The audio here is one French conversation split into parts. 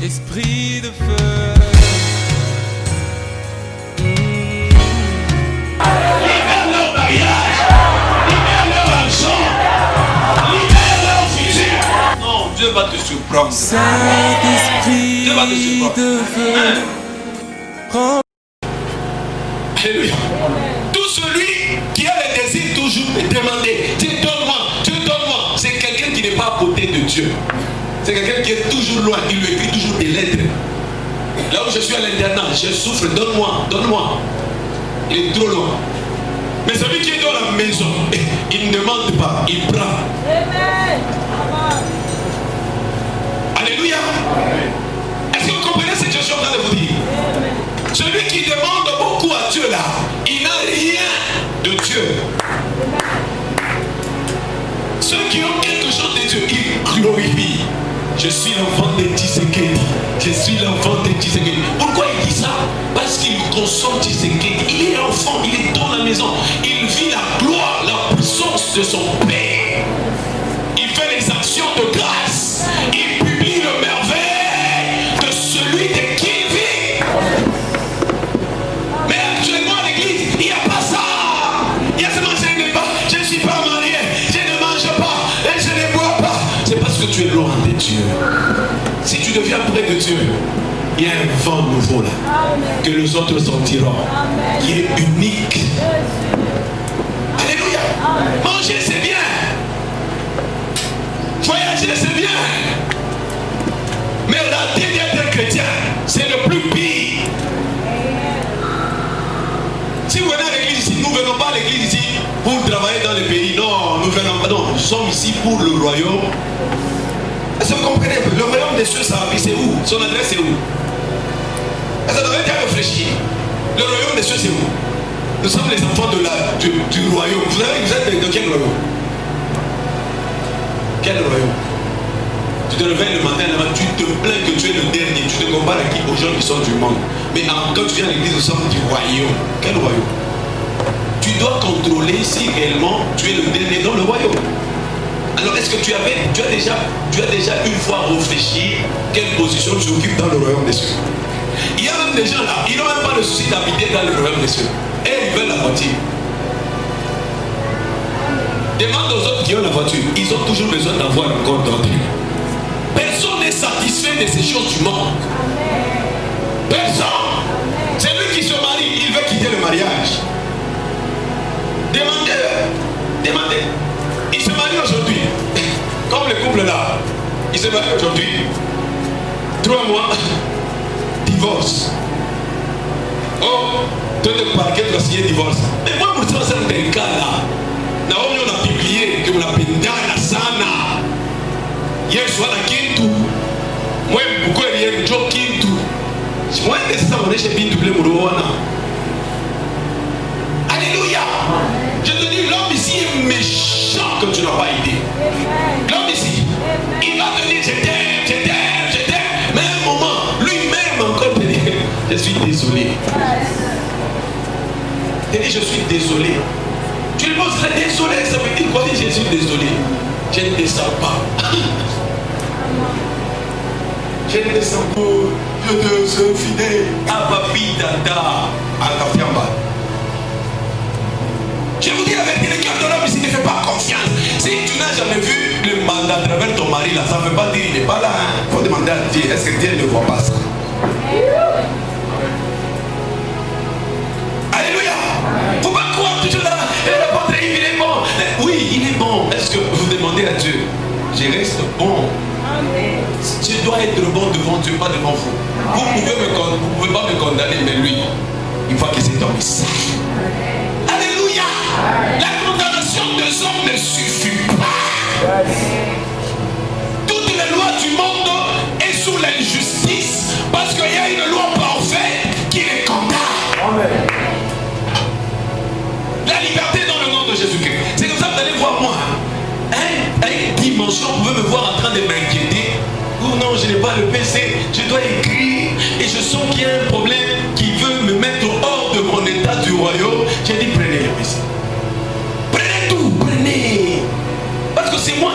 Esprit de feu. Libère leur mariage, libère leur argent, libère leur futur. Non, Dieu va te surprendre. Saint-Esprit Dieu va te surprendre. de feu. Alléluia. Tout celui qui a le désir toujours de demander, Dieu donne-moi, c'est quelqu'un qui n'est pas à côté de Dieu. C'est quelqu'un qui est toujours loin, il lui écrit toujours des lettres. Là où je suis à l'internat, je souffre, donne-moi. Il est trop loin. Mais celui qui est dans la maison, il ne demande pas, il prend. Amen. Alléluia. Est-ce que vous comprenez ce que je suis en train de vous dire? Celui qui demande beaucoup à Dieu là, il n'a rien de Dieu. Ceux qui ont quelque chose de Dieu, ils glorifient. Je suis l'enfant de Tshisekedi. Je suis l'enfant de Tshisekedi. Pourquoi il dit ça? Parce qu'il consomme Tshisekedi. Il est enfant, il est dans la maison. Il vit la gloire, la puissance de son Père. Il fait les actions de grâce. Il publie le merveille de celui de qui il vit. Mais actuellement à l'église, il n'y a pas ça. Il y a seulement je ne pas, je ne suis pas marié, je ne mange pas et je ne bois pas. C'est parce que tu es loin de Dieu. Si tu deviens près de Dieu, il y a un vent nouveau là, que les autres sentiront, qui est unique. Alléluia. Manger c'est bien. Voyager c'est bien. Mais rater d'être chrétien, c'est le plus pire. Si vous venez à l'église ici, nous ne venons pas à l'église ici pour travailler dans le pays. Non, nous venons pas. Non, nous sommes ici pour le royaume. Est-ce que vous comprenez? Le royaume des cieux, ça c'est où? Son adresse c'est où? Est-ce que vous avez déjà réfléchi? Le royaume des cieux, c'est où? Nous sommes les enfants du royaume. Vous êtes de quel royaume? Quel royaume? Tu te réveilles le matin, tu te plains que tu es le dernier. Tu te compares à qui? Aux gens qui sont du monde. Mais quand tu viens à l'église, nous sommes du royaume. Quel royaume? Tu dois contrôler si réellement tu es le dernier dans le royaume. Alors est-ce que tu as déjà une fois réfléchi quelle position tu occupes dans le royaume des cieux? Il y a même des gens là, ils n'ont même pas le souci d'habiter dans le royaume des cieux. Et ils veulent la voiture. Demande aux autres qui ont la voiture, ils ont toujours besoin d'avoir un compte d'ordre. Personne n'est satisfait de ces choses du monde. Personne. C'est lui qui se marie, il veut quitter le mariage. Demandez. Il se marie aujourd'hui. Comme le couple là. Il se marie aujourd'hui. 3 mois. Divorce. Oh, toi le parquet doit signer divorce. Mais moi, pour ça, c'est un cas là. Naomi, on a publié que on a pendana sana. Hier soir, à Kintu. Moi, pourquoi il y a un job Kintu? Moi, c'est ça, on est chez Bintu Blemourona. Alléluia. Je te dis, l'homme ici est méchant que tu n'as pas idée. L'homme ici, il va te dire je t'aime. Mais à un moment, lui-même encore te dit, je suis désolé. Il dit, je suis désolé. Tu lui poses désolé, ça veut dire quoi? Je suis désolé. Je ne descends pas. Je ne descends pas. Je te suis fidèle. Ah, papi, dada. À ta fiamba. Je vous dis la vérité, le cœur de l'homme ici ne fait pas confiance. Si tu n'as jamais vu le mandat à travers ton mari là, ça ne veut pas dire qu'il n'est pas là. Il faut demander à Dieu, est-ce que Dieu ne voit pas ça? Alléluia. Il ne faut pas croire toujours là. Il est bon. Oui, il est bon. Est-ce que vous demandez à Dieu, je reste bon? Je dois être bon devant Dieu, pas devant vous. Vous ne pouvez pas me condamner, mais lui, une fois que c'est dans mes sacs. Alléluia. La condamnation des hommes ne suffit pas. Toutes les lois du monde est sous l'injustice parce qu'il y a une loi parfaite qui les condamne. Amen. La liberté dans le nom de Jésus-Christ. C'est comme ça que vous allez voir moi. À une dimension, vous pouvez me voir en train de m'inquiéter. Oh non, je n'ai pas le PC, je dois écrire et je sens qu'il y a un problème qui veut me mettre hors de mon état du royaume. J'ai dit prenez le PC. Prenez tout, prenez. Parce que c'est moi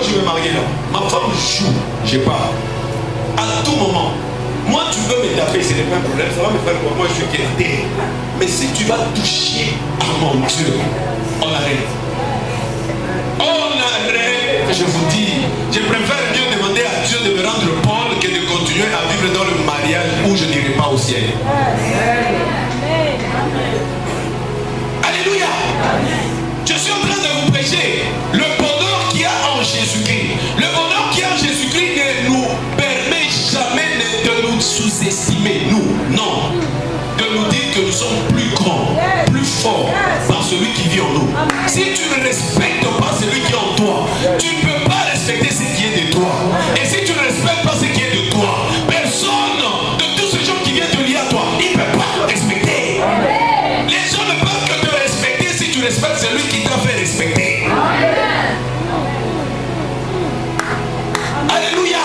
je vais marier là, ma femme joue, j'ai pas. À tout moment, moi tu peux me taper, ce n'est pas un problème, ça va me faire quoi, moi je suis guetté. Mais si tu vas toucher à mon Dieu, on arrête. On arrête, je vous dis, je préfère mieux demander à Dieu de me rendre Paul que de continuer à vivre dans le mariage où je n'irai pas au ciel. Alléluia. Je suis en train de vous prêcher le bonheur qu'il y a en Jésus-Christ. Le bonheur qu'il y a en Jésus-Christ ne nous permet jamais de nous sous-estimer, nous, non. De nous dire que nous sommes plus grands, plus forts par celui qui vit en nous. Si tu ne respectes pas celui qui est en toi, tu ne peux pas respecter ce qui est de toi. Et si tu ne respectes pas ce qui est de toi, personne de tous ces gens qui viennent te lier à toi, il ne peut pas te respecter. Les gens ne peuvent que te respecter si tu respectes celui qui t'a fait respecter. Alléluia.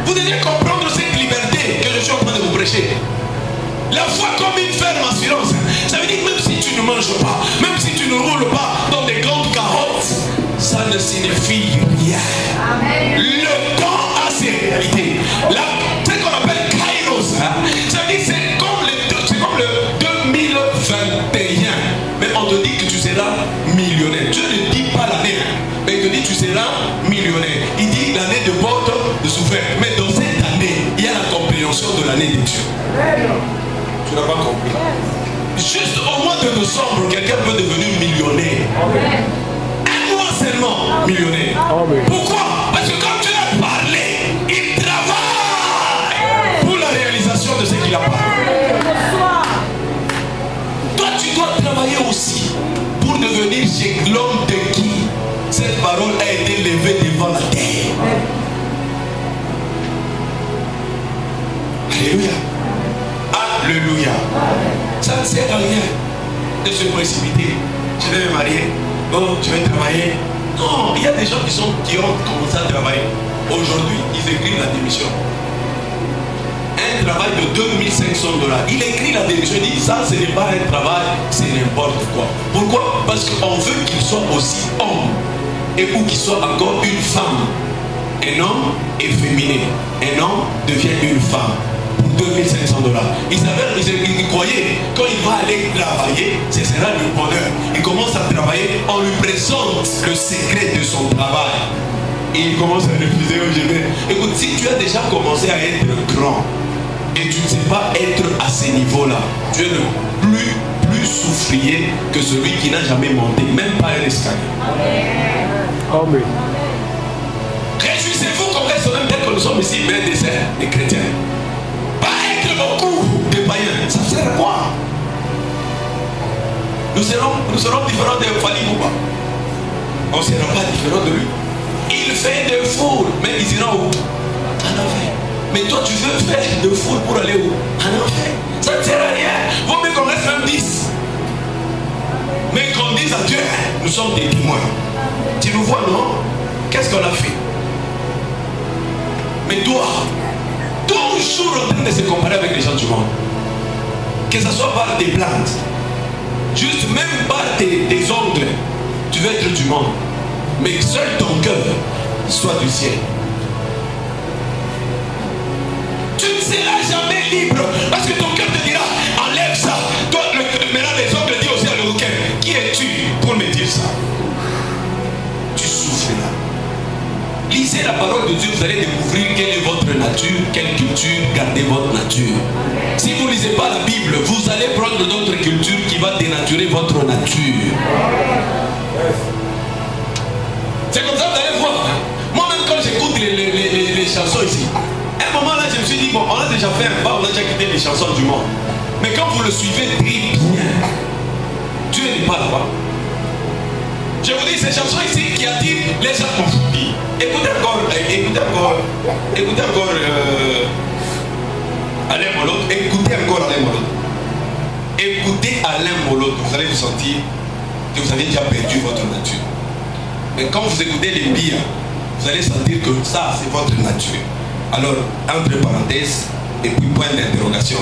Vous devez comprendre cette liberté que je suis en train de vous prêcher. La foi comme une ferme assurance. Ça veut dire que même si tu ne manges pas, même si tu ne roules pas dans des grandes carottes, ça ne signifie rien. Amen. Le temps a ses réalités. Ce qu'on appelle Kairos, ça veut dire que c'est comme le 2021. Mais on te dit que tu seras millionnaire. Dieu ne dit pas l'année, mais il te dit que tu seras millionnaire. Il dit l'année de votre de souffrance. Mais dans cette année, il y a la compréhension de l'année de Dieu. Tu n'as pas compris. Juste au mois de décembre, quelqu'un peut devenir millionnaire. Amen. Un mois seulement millionnaire. Amen. Pourquoi? Parce que quand tu as parlé, il travaille pour la réalisation de ce qu'il a parlé. Toi, tu dois travailler aussi pour devenir l'homme de qui cette parole a été levée devant la terre. Alléluia. Alléluia. Ça ne sert à rien de se précipiter. Je vais me marier. Oh, je vais travailler. Non, il y a des gens qui ont commencé à travailler. Aujourd'hui, ils écrivent la démission. Un travail de 2500 $. Il écrit la démission. Il dit ça, ce n'est pas un travail, c'est n'importe quoi. Pourquoi? Parce qu'on veut qu'il soit aussi homme. Et pour qu'il soit encore une femme. Un homme est féminin. Un homme devient une femme. 2500 $. Il croyait quand il va aller travailler, ce sera le bonheur. Il commence à travailler, on lui présente le secret de son travail. Et il commence à refuser au jamais. Écoute, si tu as déjà commencé à être grand et tu ne sais pas être à ce niveau-là, tu es le plus souffrier que celui qui n'a jamais monté, même pas un escalier. Amen. Réjouissez-vous qu'on reste même tel que nous sommes ici, mais des chrétiens. Beaucoup de païens, ça sert à quoi? Nous serons différents de Fali Bouba. On ne sera pas différents de lui. Il fait de foule, mais ils iront où? En enfer. Mais toi tu veux faire de foule pour aller où? En enfer. Ça ne sert à rien. Vaut mieux qu'on reste même 10. Mais qu'on dise à Dieu, nous sommes des témoins. Tu nous vois, non? Qu'est-ce qu'on a fait? Mais toi, toujours en train de se comparer avec les gens du monde. Que ce soit par tes plantes, juste même par tes ongles, tu veux être du monde. Mais seul ton cœur soit du ciel. Tu ne seras jamais libre parce que ton cœur te dira enlève ça. Toi, maintenant les ongles disent aussi à l'auquel qui es-tu pour me dire ça? Tu souffriras. Lisez la parole de Dieu, vous allez découvrir quelle est votre nature, quelle culture, gardez votre nature. Si vous ne lisez pas la Bible, vous allez prendre d'autres cultures qui va dénaturer votre nature. C'est comme ça que vous allez voir. Moi-même quand j'écoute les chansons ici, à un moment là je me suis dit, bon, on a déjà fait un pas, on a déjà quitté les chansons du monde. Mais quand vous le suivez très bien, Dieu n'est pas là-bas. Je vous dis, ces chansons ici qui attirent les gens. Écoutez encore Alain Molotte. Écoutez encore Alain Molotte. Écoutez Alain Molotte. Vous allez vous sentir que vous avez déjà perdu votre nature. Mais quand vous écoutez les pires, vous allez sentir que ça, c'est votre nature. Alors, entre parenthèses, et puis point d'interrogation.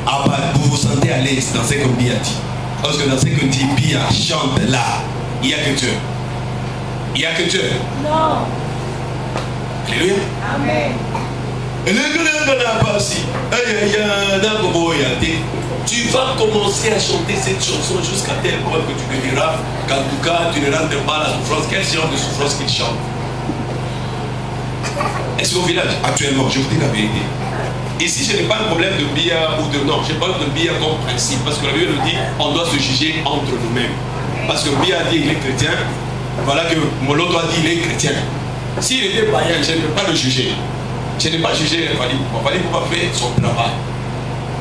Ah bah, vous vous sentez à l'aise dans ce que Bia dit. Parce que dans ce que dit Bia chante là, il n'y a que Dieu. Il n'y a que Dieu. Non. Alléluia. Amen. Tu vas commencer à chanter cette chanson jusqu'à tel point que tu te diras qu'en tout cas tu ne rentres pas la souffrance. Quel genre de souffrance qu'il chante? Est-ce qu'au village, actuellement, je vous dis la vérité, ici je n'ai pas un problème de billard ou de non, je parle de billard comme principe, parce que la Bible nous dit on doit se juger entre nous-mêmes. Parce que billard dit il est chrétien, voilà que Moloto a dit il est chrétien. S'il était païen, je ne peux pas le juger. Je n'ai pas jugé Fali. Fali ne peut pas faire son travail.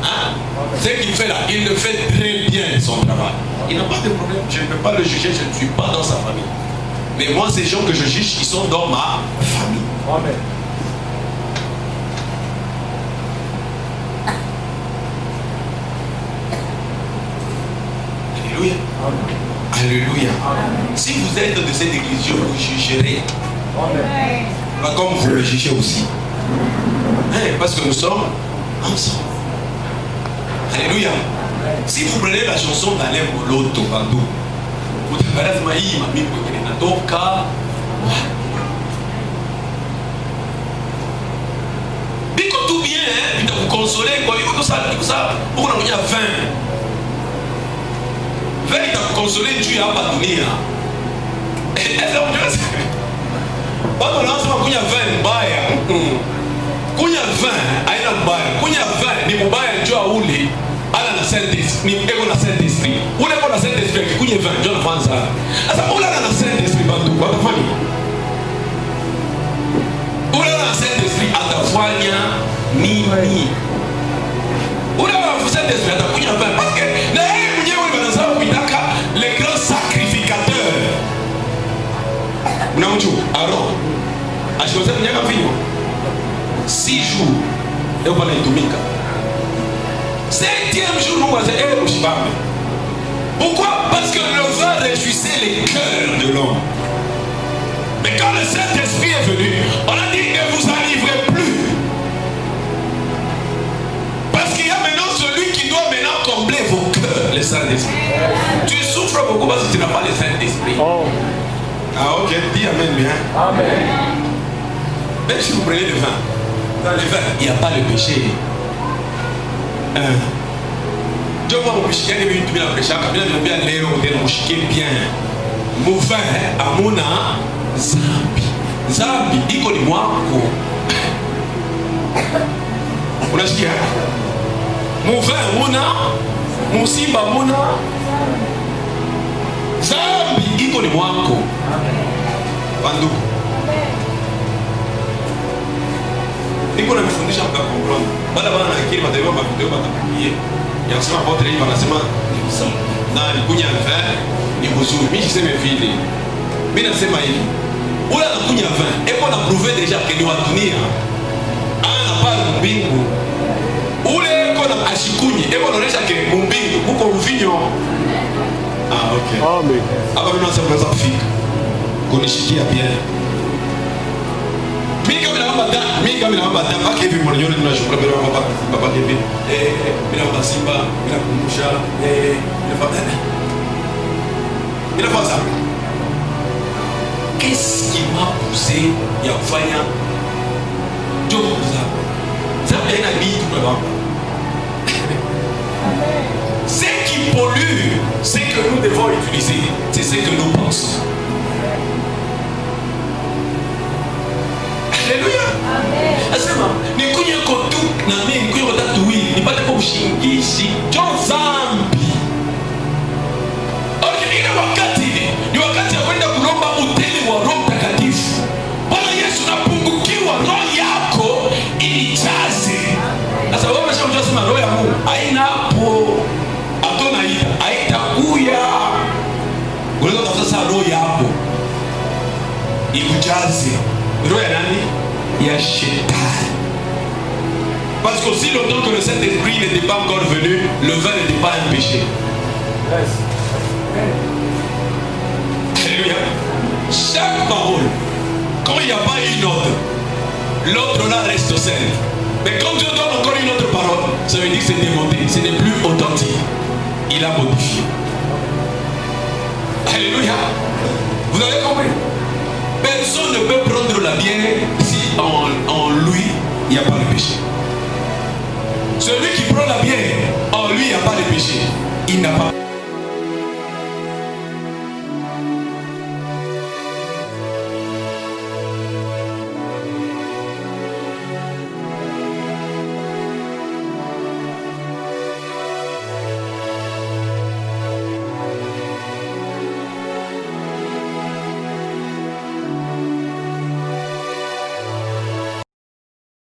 Hein? Ce qu'il fait là, il le fait très bien son travail. Il n'a pas de problème, je ne peux pas le juger, je ne suis pas dans sa famille. Mais moi, ces gens que je juge, ils sont dans ma famille. Amen. Alléluia. Amen. Alléluia. Amen. Si vous êtes de cette église, vous jugerez. Amen. Pas comme vous le jugez aussi. Parce que nous sommes ensemble. Alléluia. Si vous prenez la chanson d'Alain Moloto, vous devez maï, mamie, vous tout bien, hein, vous consoler, quoi. Tout ça, pour qu'on ait 20. 20, il t'a consolé, tu n'as pas donné. Est-ce que pas de lancement, quand il y a 20, quand il y a 20, quand il y a 20, ni mobile, tu as oulé, à la Saint-Esprit, ni égo la Saint-Esprit. Où est la Saint-Esprit? Quand il y a 20, John France. À ça, où est la Saint-Esprit? Pas de famille. Où est la Saint-Esprit? À ta foi, ni. Où est la Saint-Esprit? À ta foi, 20. Parce que les grands sacrificateurs. Aaron, à ce que vous avez 6 jours, et vous parlez de Dominica. 7e jour, nous avons pourquoi? Parce que le vin réjouissait les cœurs de l'homme. Mais quand le Saint-Esprit est venu, on a dit ne vous enivrez plus. Parce qu'il y a maintenant celui qui doit maintenant combler vos cœurs, le Saint-Esprit. Tu souffres beaucoup parce que tu n'as pas le Saint-Esprit. Oh. Ah ok, dis amen bien. Amen. Même si vous prenez le vin, dans le vin, il n'y a pas le péché. Je vois mon péché, il y a une la péché, il y a bien l'air, il y a un bien. Mon vin, à mon âme, Zambi. Zambi, il connaît moi. On a ce qu'il y a. Mon vin, mon âme, mon simba, mon âme. Zambi, il connaît moi. Bandu. Niko na mifundisha mkakombrona. Baada bana na akili mataifa mavideo batakupigie. Yakisema pote hivi wanasema na nikunya vin ni mzuri. Mimi siseme vile. Mimi nasema hivi. Ula nakunya vin, eko na prouver déjà que ni wa dunia. Ana pale mbingu. Ule eko na ashikunyi, eko naonesha que mbingu huko uvinyo. Ah okay. Amen. Hapa mimi nasema kufika. Kunishikia bien. Mimi kama naomba dada pake hivi mwanyo tunashukuru kwa baba hivi. Mimi naomba Simba, mimi nakumbusha il faut ça. Qu'est-ce qui m'a poussé à faire Dieu ça vient à vie tout le monde. Ce qui pollue, c'est que nous devons utiliser, c'est ce que nous pensons. Alléluia. Asema nikunya kotu na mimi nikunya kotatu hii nipate kwa ushingishi John Zambi. Okini wakati ni wakati ya kwenda kulomba utele wa Roho Mtakatifu. Bwana Yesu napungukiwa roho yako inijaze. Sasa wewe unasema roho ya Mungu haina hapo. Atona ita haitakuya. Unaweza kutafuta roho yako ikujaze. Roho ya nani? Ya Shetani. Parce qu'aussi longtemps que le Saint-Esprit n'était pas encore venu, le vin n'était pas un péché. Alléluia. Chaque parole, quand il n'y a pas une autre, l'autre là reste sainte. Mais quand Dieu donne encore une autre parole, ça veut dire que c'est démonté, ce n'est plus authentique. Il a modifié. Alléluia. Vous avez compris? Personne ne peut prendre la bière si en lui, il n'y a pas de péché. Celui qui prend la bière, en lui, il n'y a pas de péché. Il n'a pas